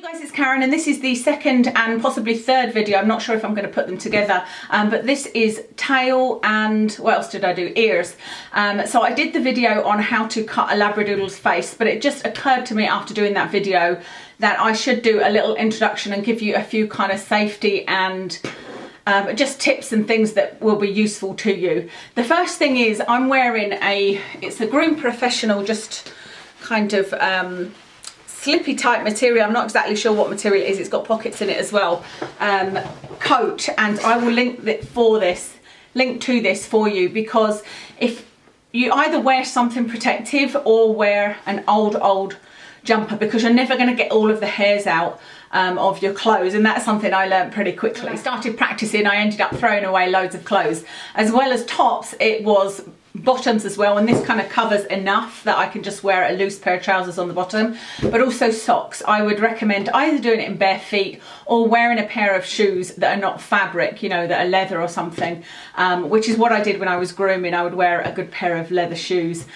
Guys, it's Karen and this is the second and possibly third video. I'm not sure if I'm going to put them together, but this is tail and what else did I do? Ears. So I did the video on how to cut a Labradoodle's face, but it just occurred to me after doing that video that I should do a little introduction and give you a few kind of safety and just tips and things that will be useful to you. The first thing is I'm wearing it's a Groom Professional, just kind of slippy type material. I'm not exactly sure what material it is. It's got pockets in it as well. Coat, and I will link to this for you, because if you either wear something protective or wear an old jumper, because you're never going to get all of the hairs out of your clothes, and that's something I learned pretty quickly. When I started practicing, I ended up throwing away loads of clothes. As well as tops, it was bottoms as well, and this kind of covers enough that I can just wear a loose pair of trousers on the bottom. But also socks, I would recommend either doing it in bare feet or wearing a pair of shoes that are not fabric, you know, that are leather or something, which is what I did when I was grooming. I would wear a good pair of leather shoes,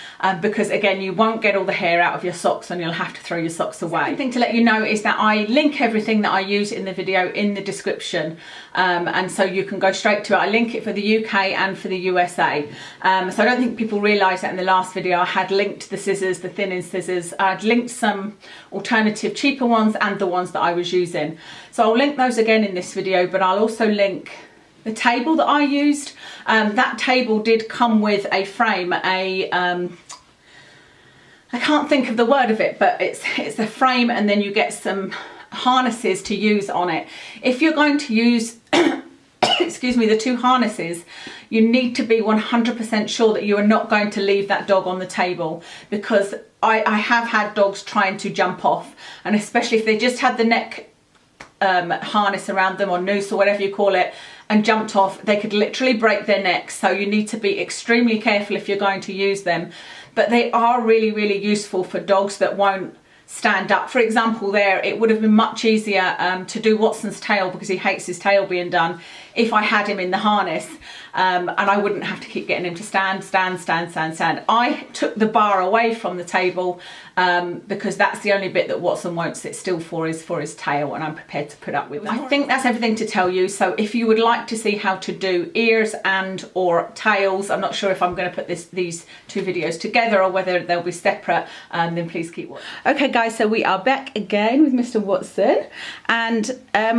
because again, you won't get all the hair out of your socks and you'll have to throw your socks away. Second thing to let you know is that I link everything that I use in the video in the description, and so you can go straight to it. I link it for the UK and for the USA. So I don't think people realise that in the last video I had linked the scissors, the thinning scissors. I'd linked some alternative cheaper ones and the ones that I was using. So I'll link those again in this video, but I'll also link the table that I used. That table did come with a frame, I can't think of the word of it, but it's a frame, and then you get some harnesses to use on it. If you're going to use excuse me, the two harnesses, you need to be 100% sure that you are not going to leave that dog on the table, because I have had dogs trying to jump off, and especially if they just had the neck harness around them, or noose, or whatever you call it, and jumped off, they could literally break their necks. So you need to be extremely careful if you're going to use them. But they are really, really useful for dogs that won't stand up. For example, there, it would have been much easier to do Watson's tail, because he hates his tail being done, if I had him in the harness, and I wouldn't have to keep getting him to stand. I took the bar away from the table, because that's the only bit that Watson won't sit still for his tail, and I'm prepared to put up with it. I think that's everything to tell you. So if you would like to see how to do ears and or tails, I'm not sure if I'm going to put these two videos together or whether they'll be separate, then please keep watching. Okay guys, so we are back again with Mr. Watson, and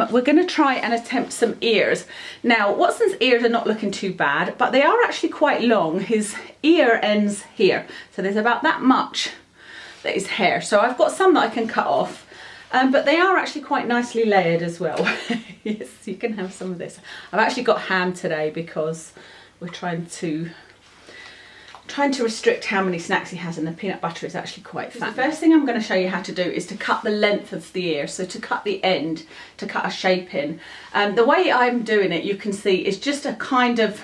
we're going to try and attempt some ears. Now, Watson's ears are not looking too bad, but they are actually quite long. His ear ends here, so there's about that much that is hair. So I've got some that I can cut off, but they are actually quite nicely layered as well. Yes, you can have some of this. I've actually got ham today because we're trying to restrict how many snacks he has, and the peanut butter is actually quite fat. The first thing I'm going to show you how to do is to cut the length of the ear, so to cut the end, to cut a shape in. The way I'm doing it, you can see, is just a kind of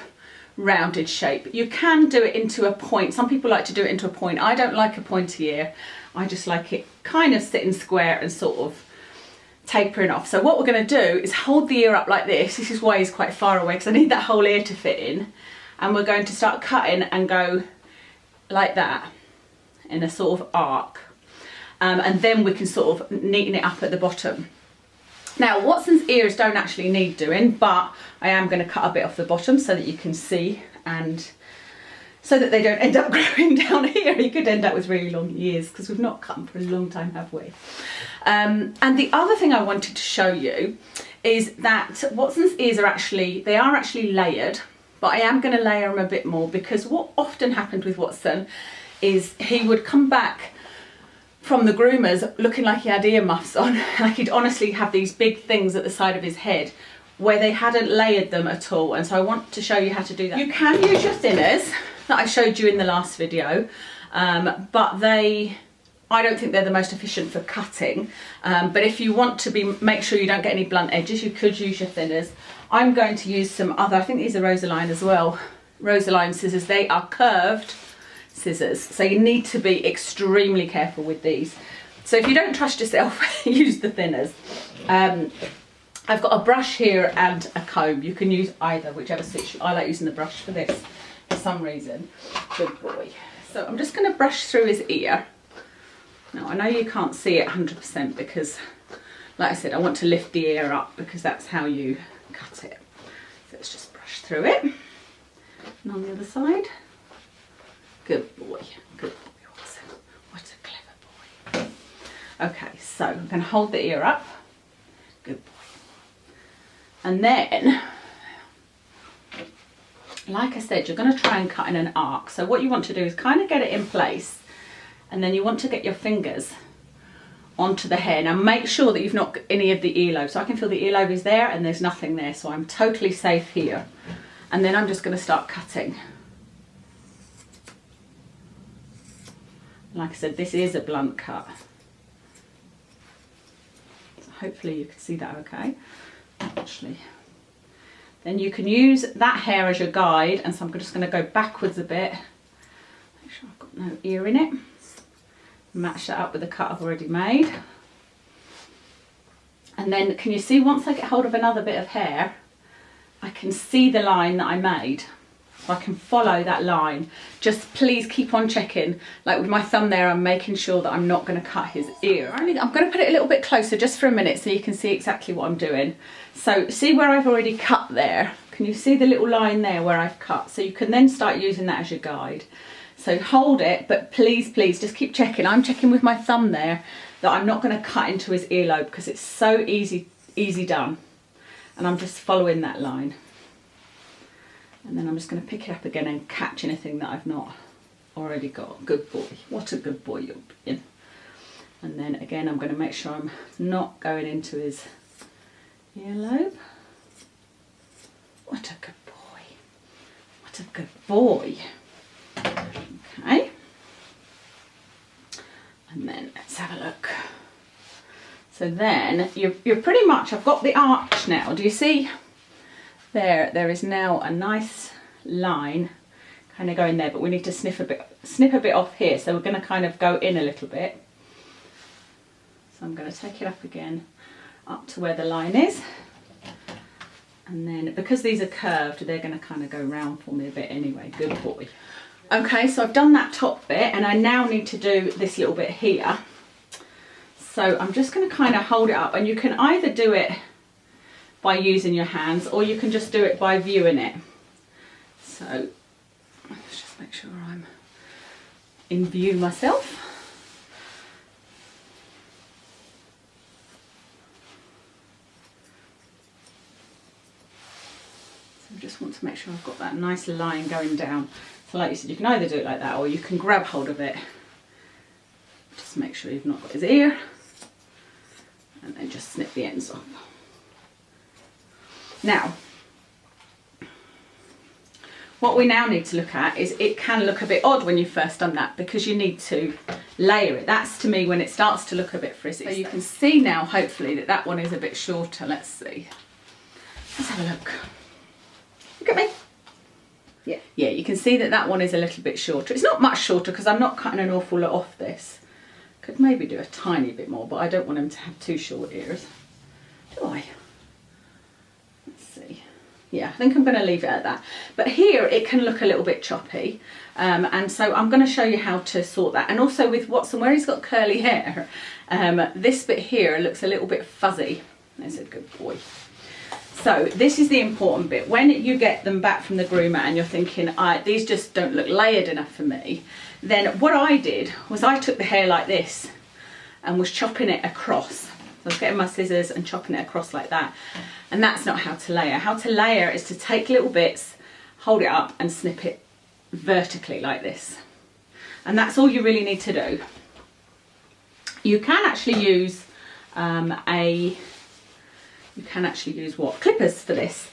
rounded shape. You can do it into a point. Some people like to do it into a point. I don't like a pointy ear. I just like it kind of sitting square and sort of tapering off. So what we're going to do is hold the ear up like this. This is why he's quite far away, because I need that whole ear to fit in. And we're going to start cutting and go like that in a sort of arc, and then we can sort of neaten it up at the bottom. Now, Watson's ears don't actually need doing, but I am going to cut a bit off the bottom so that you can see, and so that they don't end up growing down here. You could end up with really long ears, because we've not cut them for a long time, have we? And the other thing I wanted to show you is that Watson's ears are actually layered, but I am going to layer them a bit more, because what often happened with Watson is he would come back from the groomers looking like he had earmuffs on. Like, he'd honestly have these big things at the side of his head where they hadn't layered them at all, and so I want to show you how to do that. You can use your thinners that I showed you in the last video, but I don't think they're the most efficient for cutting, but if you want to make sure you don't get any blunt edges, you could use your thinners. I'm going to use some other, I think these are Rosaline as well, Rosaline scissors. They are curved scissors, so you need to be extremely careful with these. So if you don't trust yourself, use the thinners. I've got a brush here and a comb. You can use either, whichever suits you. I like using the brush for this for some reason. Good boy. So I'm just going to brush through his ear. Now, I know you can't see it 100% because like I said, I want to lift the ear up because that's how you cut it. So let's just brush through it. And on the other side. Good boy, good boy, Watson. What a clever boy. Okay, so I'm going to hold the ear up. Good boy. And then, like I said, you're going to try and cut in an arc. So what you want to do is kind of get it in place, and then you want to get your fingers onto the hair. Now make sure that you've not got any of the earlobe. So I can feel the earlobe is there and there's nothing there, so I'm totally safe here. And then I'm just going to start cutting. Like I said, this is a blunt cut. So hopefully you can see that okay. Actually, then you can use that hair as your guide, and so I'm just going to go backwards a bit. Make sure I've got no ear in it. Match that up with the cut I've already made. And then can you see, once I get hold of another bit of hair, I can see the line that I made. So I can follow that line. Just please keep on checking. Like with my thumb there, I'm making sure that I'm not going to cut his ear. I'm going to put it a little bit closer just for a minute so you can see exactly what I'm doing. So see where I've already cut there? Can you see the little line there where I've cut? So you can then start using that as your guide. So hold it, but please, please just keep checking. I'm checking with my thumb there that I'm not going to cut into his earlobe because it's so easy done. And I'm just following that line. And then I'm just going to pick it up again and catch anything that I've not already got. Good boy. What a good boy you're being. And then again, I'm going to make sure I'm not going into his earlobe. What a good boy. What a good boy. Okay. And then let's have a look. So then you're pretty much, I've got the arch now. Do you see? There is now a nice line kind of going there, but we need to snip a bit off here. So we're going to kind of go in a little bit. So I'm going to take it up again, up to where the line is. And then because these are curved, they're going to kind of go round for me a bit anyway. Good boy. Okay, so I've done that top bit and I now need to do this little bit here. So I'm just going to kind of hold it up, and you can either do it by using your hands or you can just do it by viewing it. So let's just make sure I'm in view myself. So I just want to make sure I've got that nice line going down. So like you said, you can either do it like that or you can grab hold of it. Just make sure you've not got his ear, and then just snip the ends off. Now, what we now need to look at is, it can look a bit odd when you've first done that because you need to layer it. That's to me when it starts to look a bit frizzy. So you can see now, hopefully, that that one is a bit shorter. Let's see. Let's have a look. Look at me. Yeah, you can see that that one is a little bit shorter. It's not much shorter because I'm not cutting an awful lot off this. Could maybe do a tiny bit more, but I don't want him to have too short ears. Do I? Yeah, I think I'm going to leave it at that. But here it can look a little bit choppy. And so I'm going to show you how to sort that. And also with Watson, where he's got curly hair, this bit here looks a little bit fuzzy. There's a good boy. So this is the important bit. When you get them back from the groomer and you're thinking, these just don't look layered enough for me, then what I did was I took the hair like this and was chopping it across. So I was getting my scissors and chopping it across like that. And that's not how to layer. How to layer is to take little bits, hold it up and snip it vertically like this. And that's all you really need to do. You can actually use clippers for this.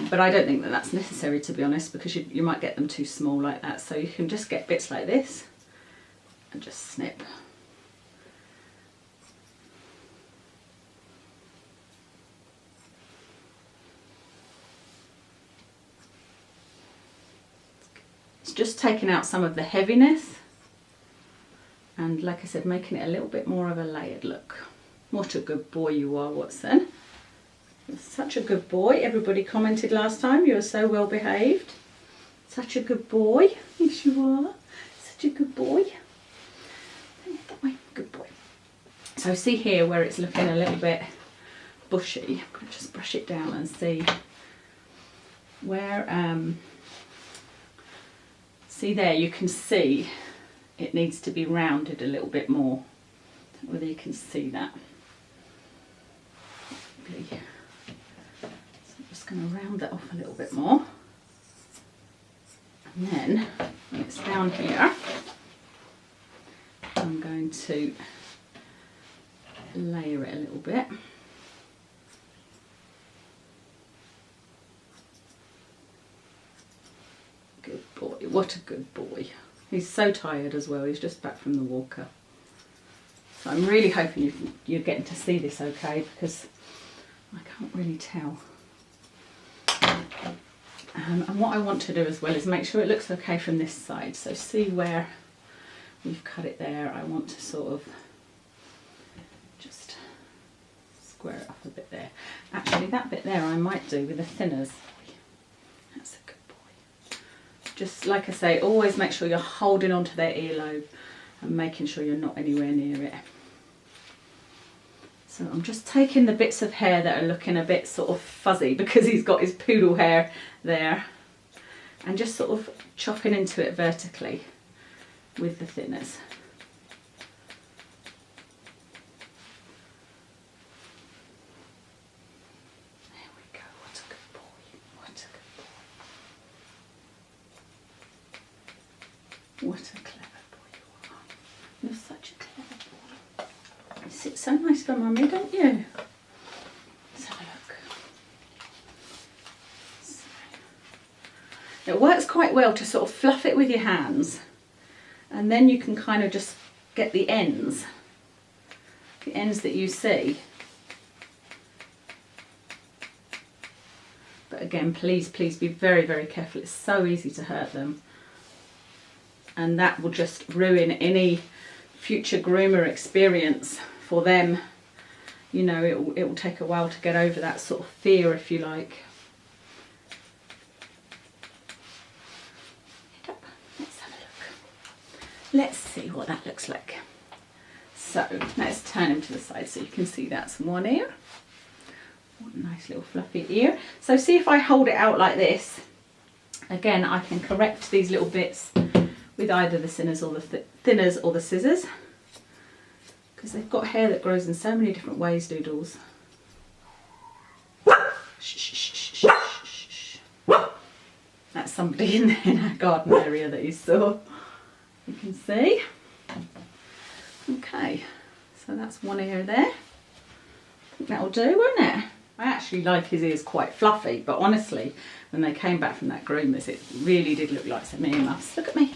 But I don't think that that's necessary, to be honest, because you might get them too small like that. So you can just get bits like this and just snip. It's just taking out some of the heaviness and, like I said, making it a little bit more of a layered look. What a good boy you are, Watson. You're such a good boy. Everybody commented last time you were so well behaved. Such a good boy. Yes, you are. Such a good boy. That way. Good boy. So see here where it's looking a little bit bushy, I'm going to just brush it down and see where, see there, you can see it needs to be rounded a little bit more. I don't know whether you can see that. So I'm just going to round that off a little bit more. And then when it's down here, I'm going to layer it a little bit. Good boy, what a good boy. He's so tired as well, he's just back from the walker. So I'm really hoping you're getting to see this okay, because I can't really tell. And what I want to do as well is make sure it looks okay from this side. So see where we've cut it there, I want to sort of just square it up a bit there. Actually that bit there I might do with the thinners. That's a good boy. Just like I say, always make sure you're holding onto their earlobe and making sure you're not anywhere near it. So I'm just taking the bits of hair that are looking a bit sort of fuzzy because he's got his poodle hair there, and just sort of chopping into it vertically with the thinners. There we go, what a good boy, what a good boy. What a clever boy you are. You're such a clever boy. You sit so nice for Mummy, don't you? Let's have a look. So, it works quite well to sort of fluff it with your hands, and then you can kind of just get the ends that you see. But again, please be very, very careful. It's so easy to hurt them, and that will just ruin any future groomer experience for them. You know, it will take a while to get over that sort of fear, if you like. Let's have a look. Let's see what that looks like. So let's turn him to the side so you can see that's one ear. What a nice little fluffy ear. So see, if I hold it out like this, again I can correct these little bits with either the thinners or the scissors, because they've got hair that grows in so many different ways, Doodles. Shh, shh, shh, shh, shh, shh. That's somebody in our garden area that you saw. You can see. Okay, so that's one ear there. I think that'll do, won't it? I actually like his ears quite fluffy, but honestly, when they came back from that groomers, it really did look like some earmuffs. Look at me.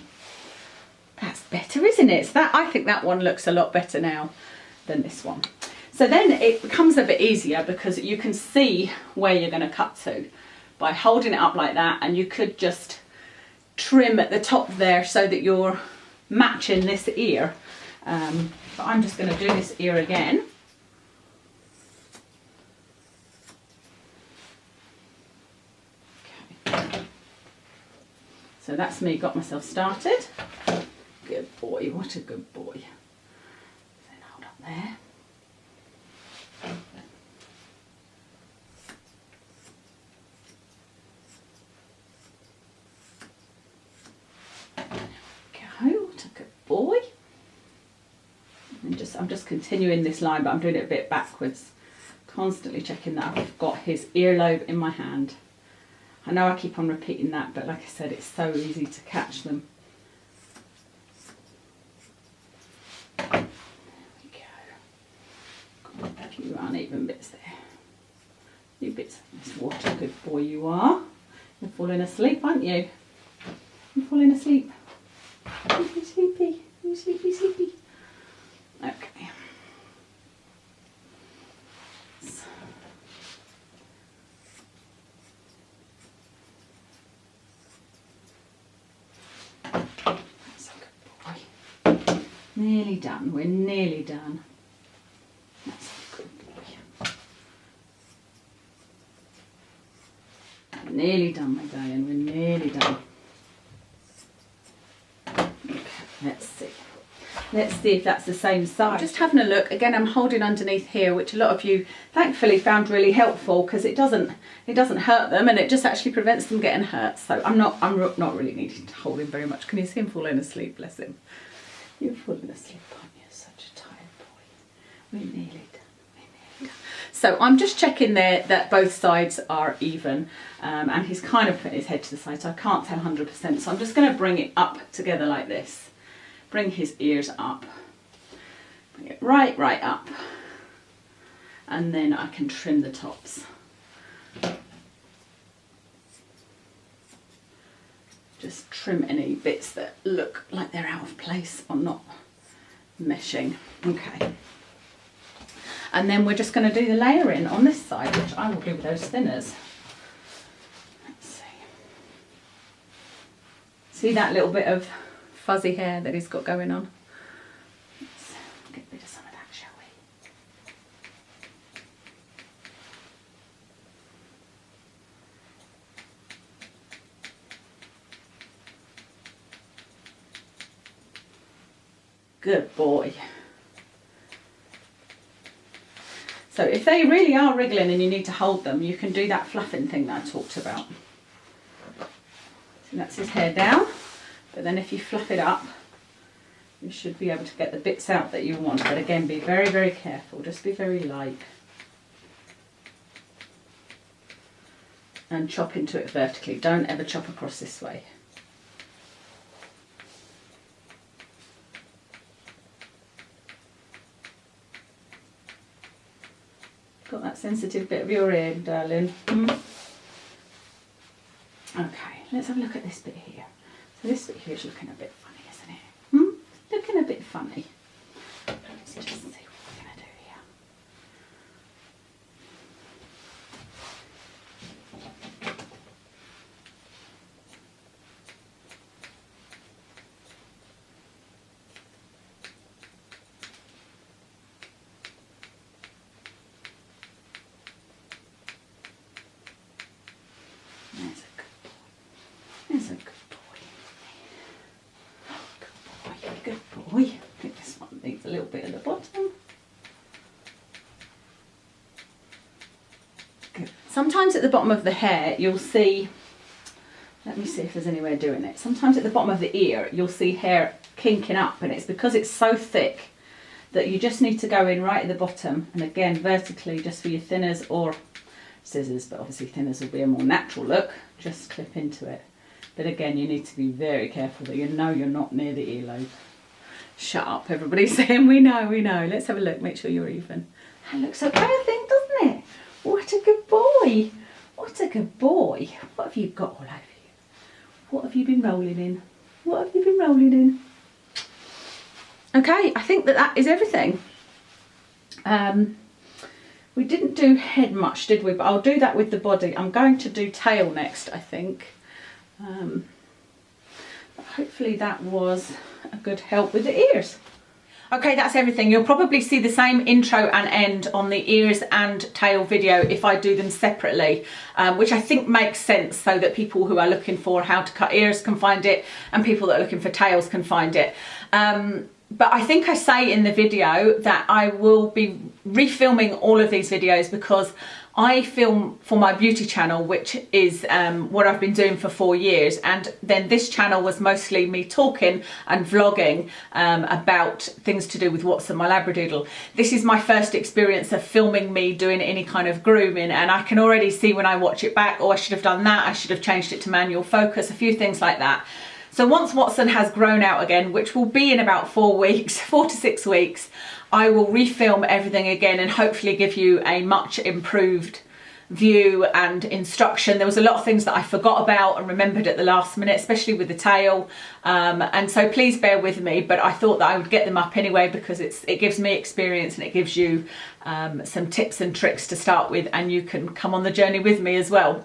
That's better, isn't it? So I think that one looks a lot better now than this one. So then it becomes a bit easier because you can see where you're going to cut to by holding it up like that, and you could just trim at the top there so that you're matching this ear. But I'm just going to do this ear again. Okay. So that's me, got myself started. Good boy, what a good boy. Then hold up there. There we go, what a good boy. And I'm just continuing this line, but I'm doing it a bit backwards. Constantly checking that I've got his earlobe in my hand. I know I keep on repeating that, but like I said, it's so easy to catch them. There we go. Got a few uneven bits there. A few bits. What a good boy you are. You're falling asleep, aren't you? You're falling asleep. Are you sleepy? Are you sleepy, sleepy? Okay. That's a good boy. Nearly done. We're nearly done. That's a good boy. Nearly done, my darling. We're nearly done. Okay, let's see. Let's see if that's the same size. I'm just having a look. Again, I'm holding underneath here, which a lot of you thankfully found really helpful, because it doesn't hurt them, and it just actually prevents them getting hurt. So I'm not really needing to hold him very much. Can you see him falling asleep? Bless him. You're falling asleep, aren't you? Such a tired boy. We're nearly done. So I'm just checking there that both sides are even, and he's kind of put his head to the side, so I can't tell 100%. So I'm just going to bring it up together like this. Bring his ears up, bring it right up, and then I can trim the tops. Just trim any bits that look like they're out of place or not meshing. Okay. And then we're just going to do the layering on this side, which I will do with those thinners. Let's see. See that little bit of fuzzy hair that he's got going on? Let's get rid of some of that, shall we? Good boy. So if they really are wriggling and you need to hold them, you can do that fluffing thing that I talked about. So that's his hair down. But then if you fluff it up, you should be able to get the bits out that you want. But again, be very, very careful. Just be very light. And chop into it vertically. Don't ever chop across this way. Got that sensitive bit of your ear, darling. Okay, let's have a look at this bit here. So this bit here is looking a bit funny, isn't it? Looking a bit funny. Let's just see what we're going to do here. There's a good boy. There's a good boy. Good boy. I think this one needs a little bit at the bottom. Good. Sometimes at the bottom of the hair you'll see, let me see if there's any way of doing it. Sometimes at the bottom of the ear you'll see hair kinking up, and it's because it's so thick that you just need to go in right at the bottom, and again vertically, just for your thinners or scissors, but obviously thinners will be a more natural look. Just clip into it. But again, you need to be very careful that you know you're not near the earlobe. Shut up, everybody's saying we know. Let's have a look, make sure you're even. That looks okay, I think, doesn't it? What a good boy. What a good boy. What have you got all over you? What have you been rolling in? What have you been rolling in? Okay, I think that is everything. We didn't do head much, did we? But I'll do that with the body. I'm going to do tail next, I think. Hopefully that was a good help with the ears. Okay, that's everything. You'll probably see the same intro and end on the ears and tail video if I do them separately, which I think makes sense, so that people who are looking for how to cut ears can find it, and people that are looking for tails can find it. But I think I say in the video that I will be refilming all of these videos, because I film for my beauty channel, which is what I've been doing for 4 years, and then this channel was mostly me talking and vlogging about things to do with Watson, my Labradoodle. This is my first experience of filming me doing any kind of grooming, and I can already see when I watch it back, oh, I should have done that, I should have changed it to manual focus, a few things like that. So once Watson has grown out again, which will be in about 4 weeks, 4 to 6 weeks, I will refilm everything again and hopefully give you a much improved view and instruction. There was a lot of things that I forgot about and remembered at the last minute, especially with the tail, and so please bear with me, but I thought that I would get them up anyway, because it gives me experience and it gives you some tips and tricks to start with, and you can come on the journey with me as well.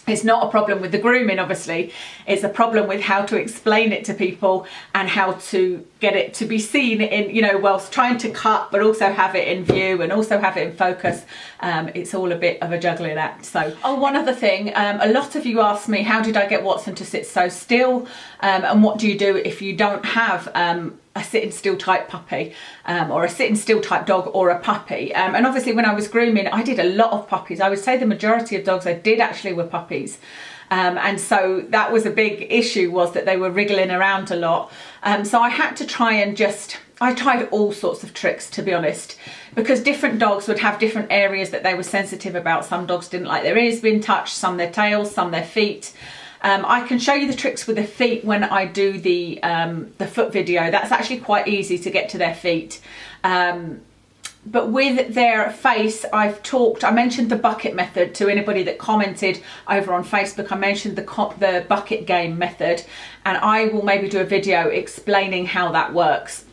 It's not a problem with the grooming, obviously. It's a problem with how to explain it to people and how to get it to be seen in, you know, whilst trying to cut, but also have it in view and also have it in focus. It's all a bit of a juggling act. So, oh, one other thing. A lot of you asked me, how did I get Watson to sit so still? And what do you do if you don't have a sitting still type puppy or a sitting still type dog or a puppy. And obviously when I was grooming, I did a lot of puppies. I would say the majority of dogs I did actually were puppies. And so that was a big issue, was that they were wriggling around a lot. So I had to try and I tried all sorts of tricks, to be honest, because different dogs would have different areas that they were sensitive about. Some dogs didn't like their ears being touched, some their tails, some their feet. I can show you the tricks with the feet when I do the foot video. That's actually quite easy to get to their feet. But with their face, I mentioned the bucket method to anybody that commented over on Facebook. I mentioned the bucket game method, and I will maybe do a video explaining how that works.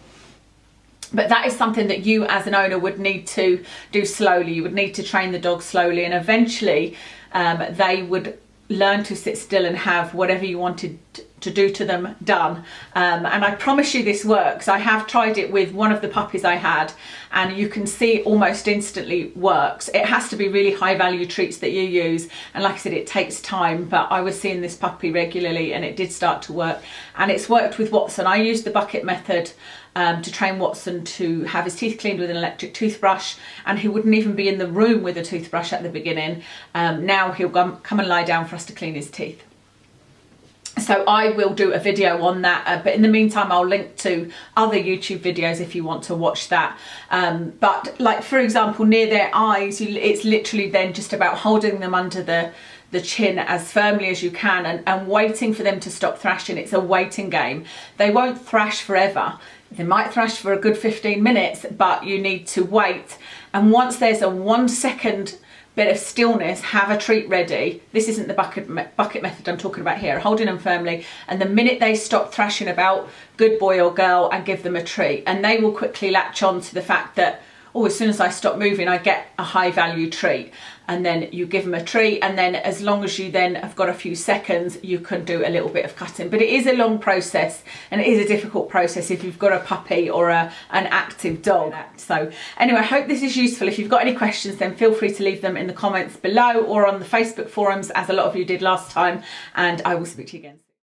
But that is something that you as an owner would need to do slowly. You would need to train the dog slowly, and eventually they would learn to sit still and have whatever you wanted to do to them done. And I promise you this works. I have tried it with one of the puppies I had, and you can see almost instantly works. It has to be really high value treats that you use, and like I said, it takes time, but I was seeing this puppy regularly and it did start to work. And it's worked with Watson. I used the bucket method to train Watson to have his teeth cleaned with an electric toothbrush, and he wouldn't even be in the room with a toothbrush at the beginning. Now he'll come and lie down for us to clean his teeth. So I will do a video on that, but in the meantime I'll link to other YouTube videos if you want to watch that. But like, for example, near their eyes, it's literally then just about holding them under the chin as firmly as you can and waiting for them to stop thrashing. It's a waiting game. They won't thrash forever. They might thrash for a good 15 minutes, but you need to wait. And once there's a 1 second bit of stillness, have a treat ready. This isn't the bucket method I'm talking about here, holding them firmly, and the minute they stop thrashing about, good boy or girl, and give them a treat. And they will quickly latch on to the fact that, oh, as soon as I stop moving, I get a high value treat. And then you give them a treat, and then as long as you then have got a few seconds, you can do a little bit of cutting. But it is a long process, and it is a difficult process if you've got a puppy or an active dog. So anyway, I hope this is useful. If you've got any questions, then feel free to leave them in the comments below or on the Facebook forums, as a lot of you did last time, and I will speak to you again soon.